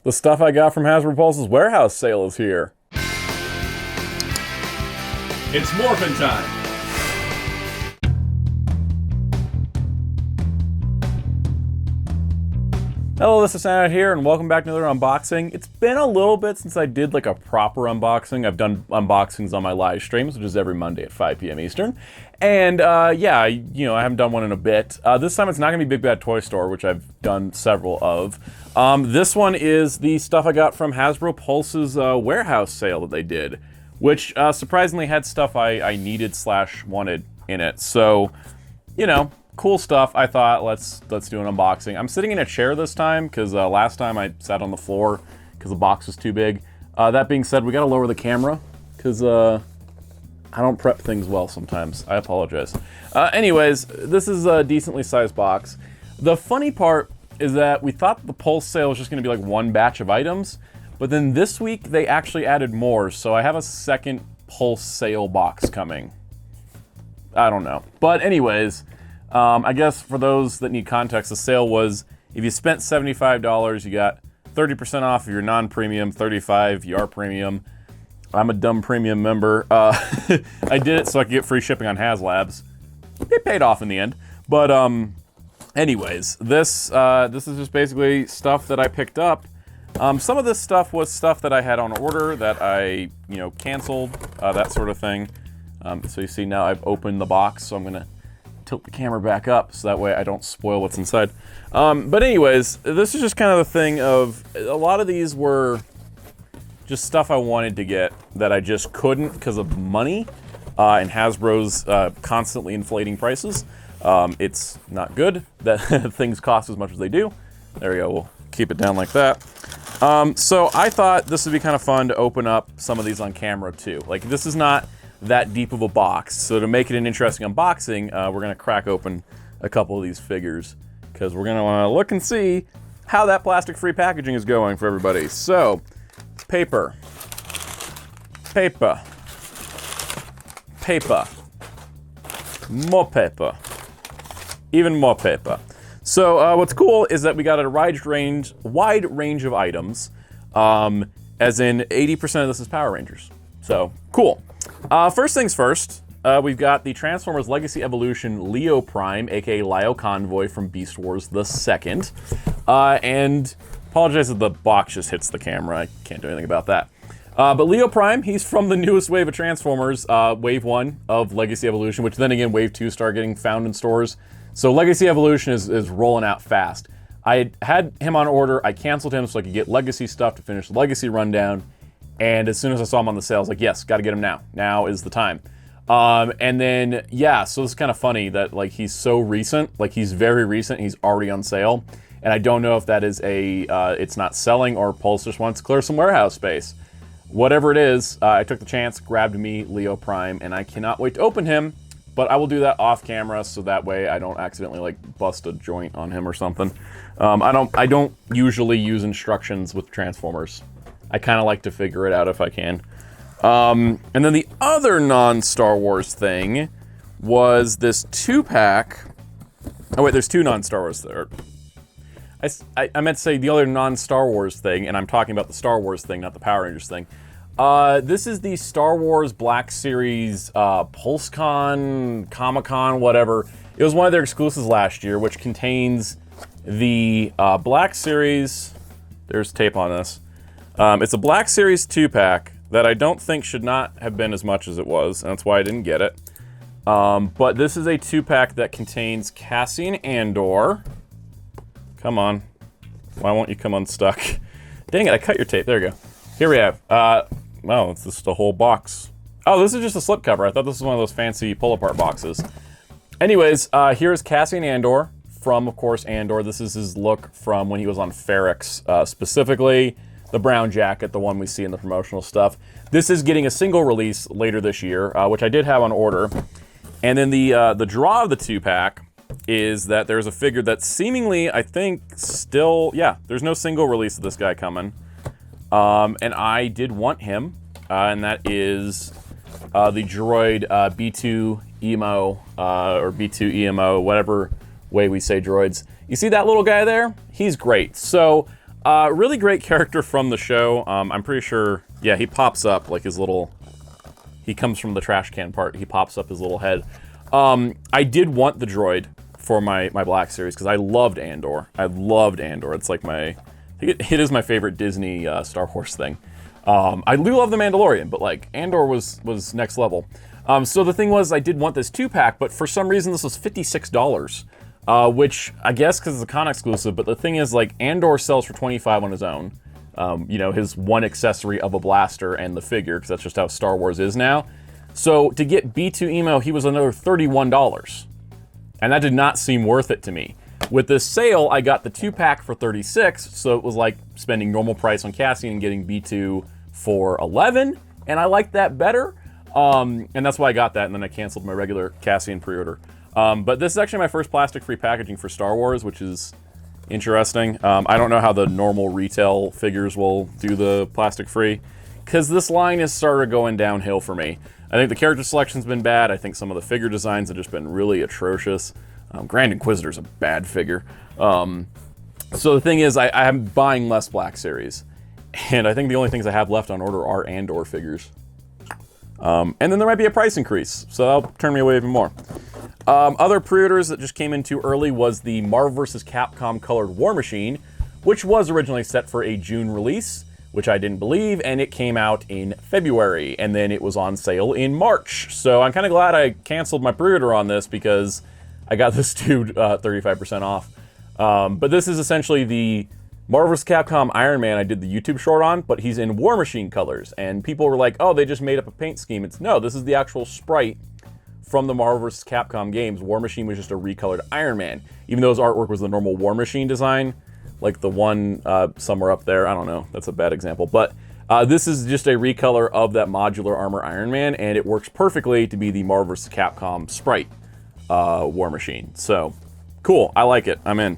The stuff I got from Hasbro Pulse's warehouse sale is here. It's morphin' time. Hello, this is Soundout here, and welcome back to another unboxing. It's been a little bit since I did like a proper unboxing. I've done unboxings on my live streams, which is every Monday at 5 p.m. Eastern. And yeah, I haven't done one in a bit. This time it's not gonna be Big Bad Toy Store, which I've done several of. This one is the stuff I got from Hasbro Pulse's warehouse sale that they did, which surprisingly had stuff I needed / wanted in it. So, cool stuff. I thought let's do an unboxing. I'm sitting in a chair this time because last time I sat on the floor because the box was too big. That being said, we gotta lower the camera because I don't prep things well sometimes. I apologize. Anyways, this is a decently sized box. The funny part is that we thought the Pulse sale was just gonna be like one batch of items, but then this week they actually added more, so I have a second Pulse sale box coming. I don't know. But anyways, I guess for those that need context, the sale was, if you spent $75, you got 30% off if you're non-premium, 35% if you are premium. I'm a dumb premium member. I did it so I could get free shipping on HasLabs. It paid off in the end. But anyways, this is just basically stuff that I picked up. Some of this stuff was stuff that I had on order that I, canceled, that sort of thing. So you see now I've opened the box, so I'm gonna tilt the camera back up so that way I don't spoil what's inside. But anyways, this is just kind of the thing of, a lot of these were just stuff I wanted to get that I just couldn't because of money and Hasbro's constantly inflating prices. It's not good that things cost as much as they do. There we go, we'll keep it down like that. So I thought this would be kind of fun to open up some of these on camera too. Like, this is not that deep of a box, so to make it an interesting unboxing, we're gonna crack open a couple of these figures because we're gonna want to look and see how that plastic-free packaging is going for everybody. So, paper, more paper, even more paper. So what's cool is that we got a wide range of items, as in 80% of this is Power Rangers. So cool. First things first, we've got the Transformers Legacy Evolution Leo Prime, aka Lio Convoy from Beast Wars the Second. And apologize if the box just hits the camera, I can't do anything about that. But Leo Prime, he's from the newest wave of Transformers, Wave 1 of Legacy Evolution, which then again Wave 2 started getting found in stores. So Legacy Evolution is rolling out fast. I had him on order, I canceled him so I could get Legacy stuff to finish the Legacy rundown. And as soon as I saw him on the sale, I was like, yes, gotta get him now. Now is the time. And then, yeah, so it's kind of funny that like he's so recent, like he's very recent, he's already on sale. And I don't know if that is it's not selling or Pulse just wants to clear some warehouse space. Whatever it is, I took the chance, grabbed me Leo Prime, and I cannot wait to open him, but I will do that off camera so that way I don't accidentally like bust a joint on him or something. I don't usually use instructions with Transformers. I kind of like to figure it out if I can. And then the other non-Star Wars thing was this 2-pack. Oh wait, there's two non-Star Wars there. I meant to say the other non-Star Wars thing, and I'm talking about the Star Wars thing, not the Power Rangers thing. This is the Star Wars Black Series PulseCon, Comic-Con, whatever. It was one of their exclusives last year, which contains the Black Series. There's tape on this. It's a Black Series 2-pack that I don't think should not have been as much as it was, and that's why I didn't get it. But this is a 2-pack that contains Cassian Andor. Come on. Why won't you come unstuck? Dang it, I cut your tape. There we go. Here we have, wow, it's just a whole box. Oh, this is just a slipcover. I thought this was one of those fancy pull-apart boxes. Anyways, here's Cassian Andor from, of course, Andor. This is his look from when he was on Ferrix, specifically the brown jacket, the one we see in the promotional stuff. This is getting a single release later this year, which I did have on order. And then the draw of the 2-pack is that there's a figure that seemingly, I think, still, yeah, there's no single release of this guy coming. And I did want him, and that is the droid B2 EMO, or B2 EMO, whatever way we say droids. You see that little guy there? He's great. So Really great character from the show. I'm pretty sure, yeah, he pops up like his little, he comes from the trash can part. He pops up his little head. I did want the droid for my Black Series because I loved Andor. I loved Andor. It's like I think it is my favorite Disney Star Wars thing. I do love The Mandalorian, but like Andor was next level. So the thing was, I did want this 2-pack, but for some reason this was $56, which I guess because it's a con exclusive. But the thing is, like Andor sells for $25 on his own. You know, his one accessory of a blaster and the figure, because that's just how Star Wars is now. So to get B2 Emo, he was another $31, and that did not seem worth it to me. With this sale, I got the 2-pack for $36, so it was like spending normal price on Cassian and getting B2 for $11, and I liked that better. And that's why I got that, and then I canceled my regular Cassian pre-order. But this is actually my first plastic-free packaging for Star Wars, which is interesting. I don't know how the normal retail figures will do the plastic-free, because this line has started going downhill for me. I think the character selection's been bad. I think some of the figure designs have just been really atrocious. Grand Inquisitor's a bad figure. So the thing is, I'm buying less Black Series, and I think the only things I have left on order are Andor figures. And then there might be a price increase, so that'll turn me away even more. Other pre-orders that just came in too early was the Marvel vs. Capcom colored War Machine, which was originally set for a June release, which I didn't believe, and it came out in February, and then it was on sale in March. So I'm kind of glad I canceled my pre-order on this because I got this to 35% off. But this is essentially the Marvel vs. Capcom Iron Man I did the YouTube short on, but he's in War Machine colors. And people were like, oh, they just made up a paint scheme. No, this is the actual sprite from the Marvel vs. Capcom games. War Machine was just a recolored Iron Man. Even though his artwork was the normal War Machine design, like the one somewhere up there. I don't know, that's a bad example. But this is just a recolor of that modular armor Iron Man, and it works perfectly to be the Marvel vs. Capcom sprite War Machine. So, cool, I like it, I'm in.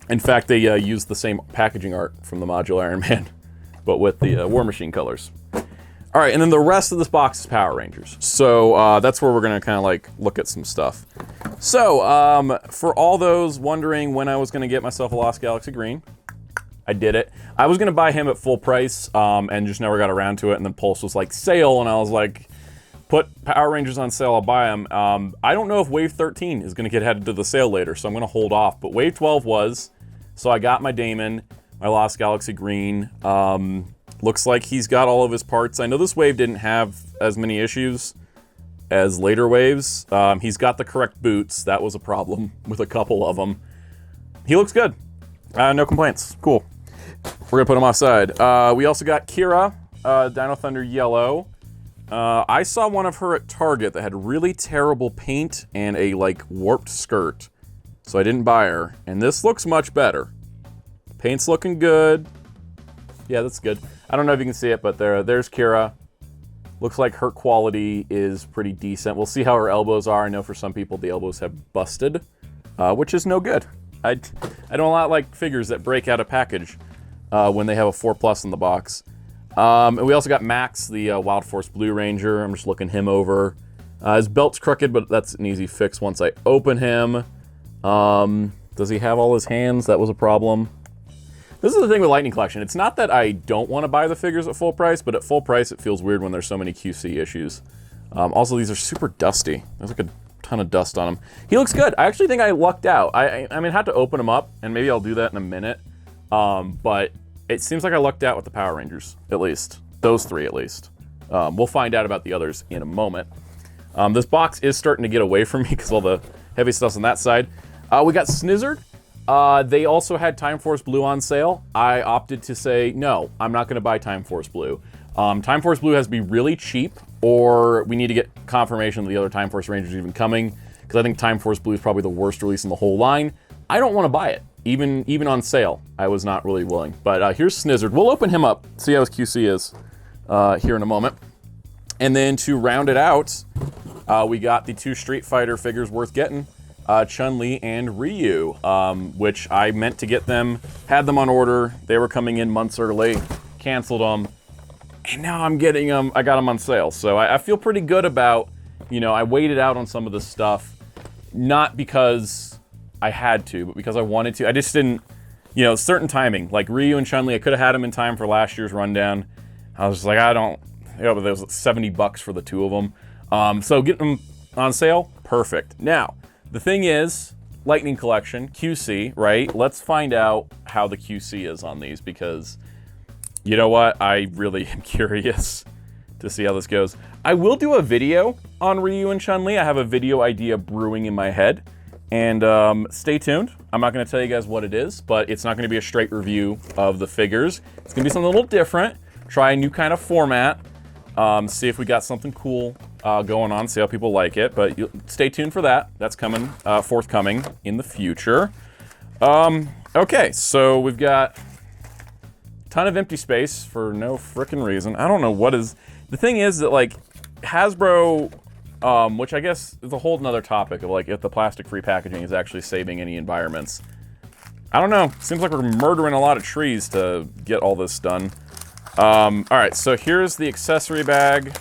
In fact, they used the same packaging art from the modular Iron Man, but with the War Machine colors. All right, and then the rest of this box is Power Rangers. So that's where we're gonna kind of like look at some stuff. So for all those wondering when I was gonna get myself a Lost Galaxy Green, I did it. I was gonna buy him at full price and just never got around to it. And then Pulse was like sale, and I was like, put Power Rangers on sale, I'll buy them. I don't know if Wave 13 is gonna get added to the sale later, so I'm gonna hold off. But Wave 12 was, so I got my Damon, my Lost Galaxy Green. Looks like he's got all of his parts. I know this wave didn't have as many issues as later waves. He's got the correct boots. That was a problem with a couple of them. He looks good. No complaints. Cool. We're gonna put him offside. We also got Kira, Dino Thunder Yellow. I saw one of her at Target that had really terrible paint and a like warped skirt, so I didn't buy her. And this looks much better. Paint's looking good. Yeah, that's good. I don't know if you can see it, but there's Kira. Looks like her quality is pretty decent. We'll see how her elbows are. I know for some people the elbows have busted, which is no good. I don't like figures that break out a package when they have a 4+ in the box. And we also got Max, the Wild Force Blue Ranger. I'm just looking him over. His belt's crooked, but that's an easy fix once I open him. Does he have all his hands? That was a problem. This is the thing with Lightning Collection. It's not that I don't want to buy the figures at full price, but at full price it feels weird when there's so many QC issues. Also, these are super dusty. There's like a ton of dust on him. He looks good. I actually think I lucked out. I mean, I had to open him up, and maybe I'll do that in a minute. But it seems like I lucked out with the Power Rangers, at least. Those three, at least. We'll find out about the others in a moment. This box is starting to get away from me because all the heavy stuff's on that side. We got Snizzard. They also had Time Force Blue on sale. I opted to say, no, I'm not going to buy Time Force Blue. Time Force Blue has to be really cheap, or we need to get confirmation that the other Time Force Rangers are even coming, because I think Time Force Blue is probably the worst release in the whole line. I don't want to buy it, even on sale. I was not really willing. But here's Snizzard. We'll open him up, see how his QC is here in a moment. And then to round it out, we got the 2 Street Fighter figures worth getting. Chun-Li and Ryu, which I meant to get them, had them on order. They were coming in months early, canceled them, and now I'm getting them. I got them on sale, so I feel pretty good about, you know, I waited out on some of this stuff, not because I had to, but because I wanted to. I just didn't, you know, certain timing. Like Ryu and Chun-Li, I could have had them in time for last year's rundown. I was just like, I don't, you know, but there was $70 for the two of them. So getting them on sale, perfect. Now, the thing is, Lightning Collection, QC, right? Let's find out how the QC is on these, because you know what? I really am curious to see how this goes. I will do a video on Ryu and Chun-Li. I have a video idea brewing in my head. And stay tuned. I'm not going to tell you guys what it is, but it's not going to be a straight review of the figures. It's going to be something a little different. Try a new kind of format. See if we got something cool going on. See how people like it. But stay tuned for that. That's coming, forthcoming in the future. Okay, so we've got a ton of empty space for no frickin' reason. I don't know what is... The thing is that, like, Hasbro... which I guess is a whole nother topic of, like, if the plastic-free packaging is actually saving any environments. I don't know. Seems like we're murdering a lot of trees to get all this done. Alright, so here's the accessory bag,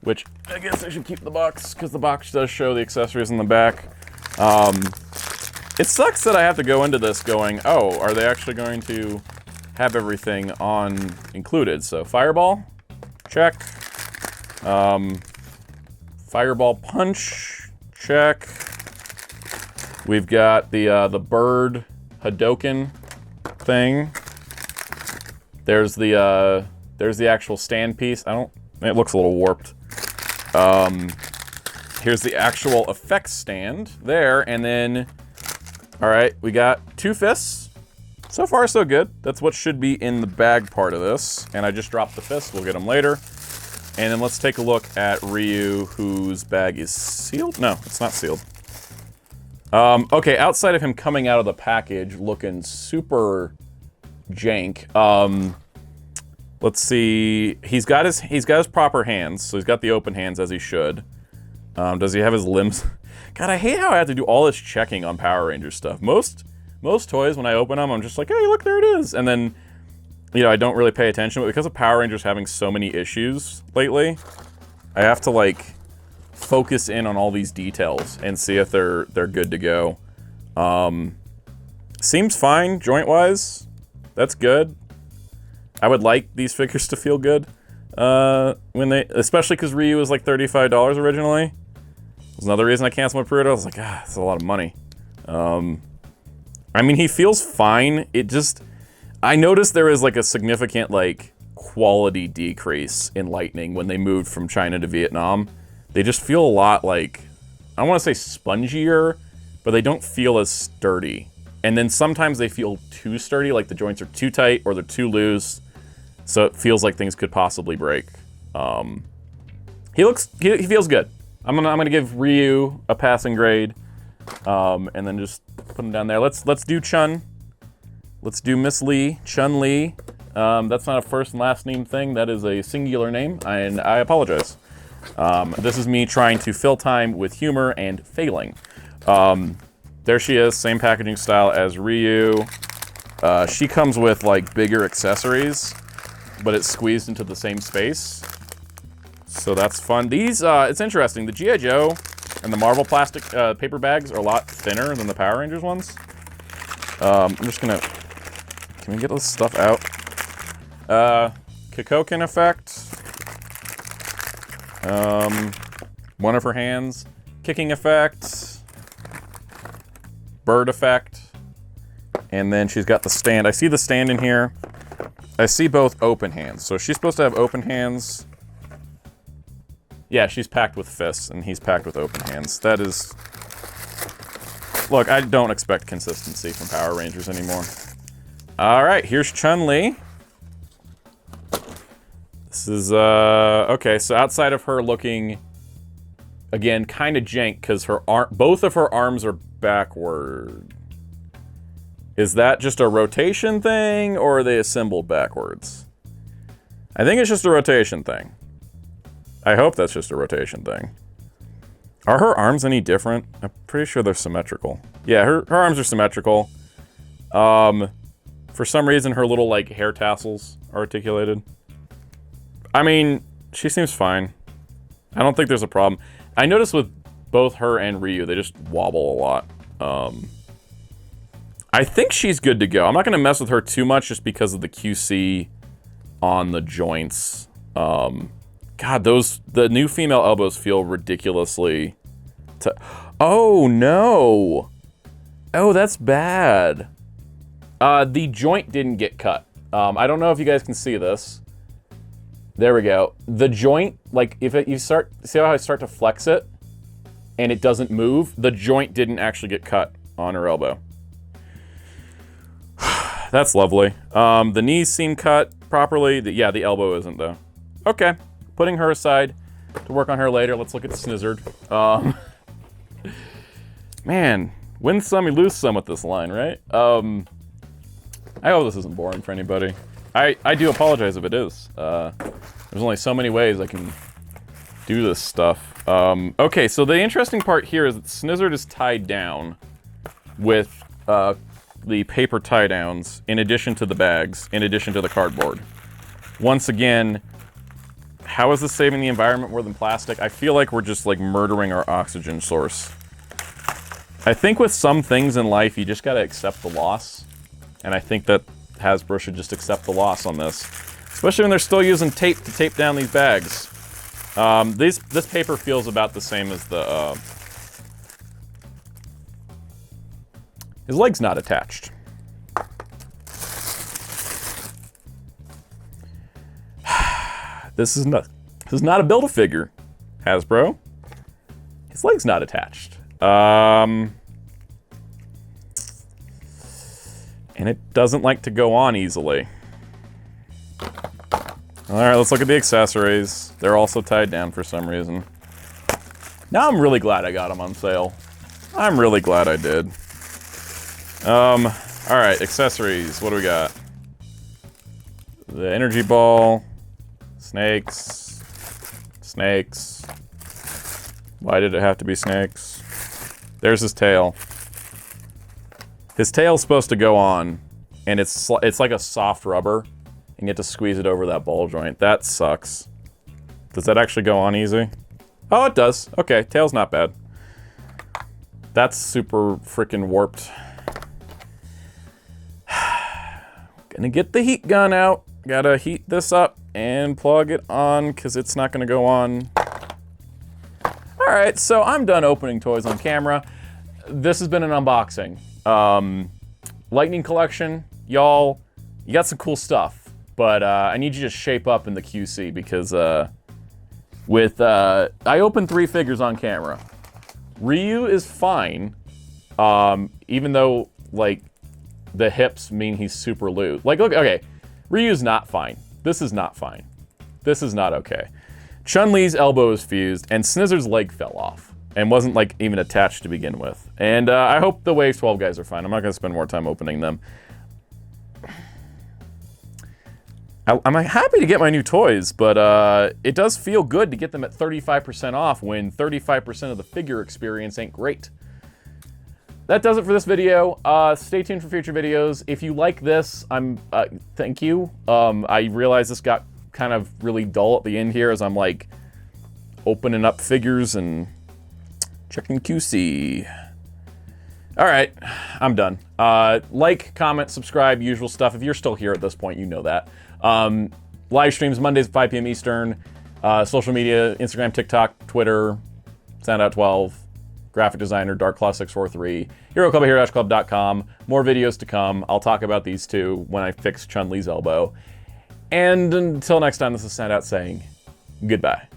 which I guess I should keep the box, because the box does show the accessories in the back. It sucks that I have to go into this going, oh, are they actually going to have everything on included? So, Fireball, check. Fireball Punch, check. We've got the bird Hadoken thing. There's the actual stand piece. It looks a little warped. Here's the actual effects stand there, and then, all right, we got two fists. So far, so good. That's what should be in the bag part of this. And I just dropped the fist. We'll get them later. And then let's take a look at Ryu, whose bag is sealed. No, it's not sealed. Okay, outside of him coming out of the package looking super jank. Let's see. He's got his proper hands, so he's got the open hands as he should. Does he have his limbs? God, I hate how I have to do all this checking on Power Rangers stuff. Most toys, when I open them, I'm just like, hey, look, there it is. And then, you know, I don't really pay attention, but because of Power Rangers having so many issues lately, I have to, like, focus in on all these details and see if they're good to go. Seems fine, joint-wise. That's good. I would like these figures to feel good especially because Ryu was like $35 originally. There's another reason I canceled my pre-order. I was like, that's a lot of money. I mean, he feels fine. I noticed there was like a significant like quality decrease in Lightning when they moved from China to Vietnam. They just feel a lot like, I want to say spongier, but they don't feel as sturdy. And then sometimes they feel too sturdy, like the joints are too tight or they're too loose. So it feels like things could possibly break. He feels good. I'm gonna give Ryu a passing grade, and then just put him down there. Let's do Chun. Let's do Miss Lee, Chun-Li. That's not a first and last name thing. That is a singular name, and I apologize. This is me trying to fill time with humor and failing. There she is, same packaging style as Ryu. She comes with like bigger accessories, but it's squeezed into the same space. So that's fun. These, it's interesting. The G.I. Joe and the Marvel plastic paper bags are a lot thinner than the Power Rangers ones. I'm just gonna, can we get this stuff out? Kikoken effect. One of her hands. Kicking effect. Bird effect. And then she's got the stand. I see the stand in here. I see both open hands. So she's supposed to have open hands. Yeah, she's packed with fists, and he's packed with open hands. That is... Look, I don't expect consistency from Power Rangers anymore. Alright, here's Chun-Li. This is, okay, so outside of her looking, again, kind of jank, because both of her arms are backward. Is that just a rotation thing, or are they assembled backwards? I think it's just a rotation thing. I hope that's just a rotation thing. Are her arms any different? I'm pretty sure they're symmetrical. Yeah, her arms are symmetrical. For some reason, her little, like, hair tassels are articulated. I mean, she seems fine. I don't think there's a problem. I noticed with both her and Ryu, they just wobble a lot. I think she's good to go. I'm not going to mess with her too much just because of the QC on the joints. God, the new female elbows feel ridiculously... Oh, no. Oh, that's bad. The joint didn't get cut. I don't know if you guys can see this. There we go. The joint, like, see how I start to flex it and it doesn't move? The joint didn't actually get cut on her elbow. That's lovely. The knees seem cut properly. Yeah, the elbow isn't, though. Okay, putting her aside to work on her later. Let's look at Snizzard. Man, win some, you lose some with this line, right? I hope this isn't boring for anybody. I do apologize if it is. There's only so many ways I can do this stuff. Okay, so the interesting part here is that Snizzard is tied down with the paper tie downs in addition to the bags, in addition to the cardboard. Once again, how is this saving the environment more than plastic? I feel like we're just like murdering our oxygen source. I think with some things in life, you just gotta accept the loss. And I think that Hasbro should just accept the loss on this. Especially when they're still using tape to tape down these bags. This paper feels about the same as the... His leg's not attached. This is not a Build-A-Figure, Hasbro. His leg's not attached. And it doesn't like to go on easily. Alright, let's look at the accessories. They're also tied down for some reason. Now I'm really glad I got them on sale. I'm really glad I did. Alright, accessories. What do we got? The energy ball. Snakes. Snakes. Why did it have to be snakes? There's his tail. His tail's supposed to go on, and it's like a soft rubber, and you have to squeeze it over that ball joint. That sucks. Does that actually go on easy? Oh, it does. Okay, tail's not bad. That's super freaking warped. Gonna get the heat gun out. Gotta heat this up and plug it on, because it's not gonna go on. Alright, so I'm done opening toys on camera. This has been an unboxing. Lightning collection, y'all, you got some cool stuff, but I need you to shape up in the QC because I opened 3 figures on camera. Ryu is fine, even though like the hips mean he's super loose. Like, look, okay, Ryu's not fine. This is not fine. This is not okay. Chun-Li's elbow is fused, and Snizzard's leg fell off. And wasn't like even attached to begin with. And I hope the Wave 12 guys are fine. I'm not gonna spend more time opening them. I'm happy to get my new toys, but it does feel good to get them at 35% off when 35% of the figure experience ain't great. That does it for this video. Stay tuned for future videos. If you like this, thank you. I realize this got kind of really dull at the end here as I'm like opening up figures and checking QC. All right, I'm done. Like, comment, subscribe, usual stuff. If you're still here at this point, you know that. Live streams Mondays at 5 p.m. Eastern. Social media, Instagram, TikTok, Twitter, Soundout12, graphic designer, DarkClaw643, HeroClub@hero-club.com. More videos to come. I'll talk about these two when I fix Chun-Li's elbow. And until next time, this is Soundout saying goodbye.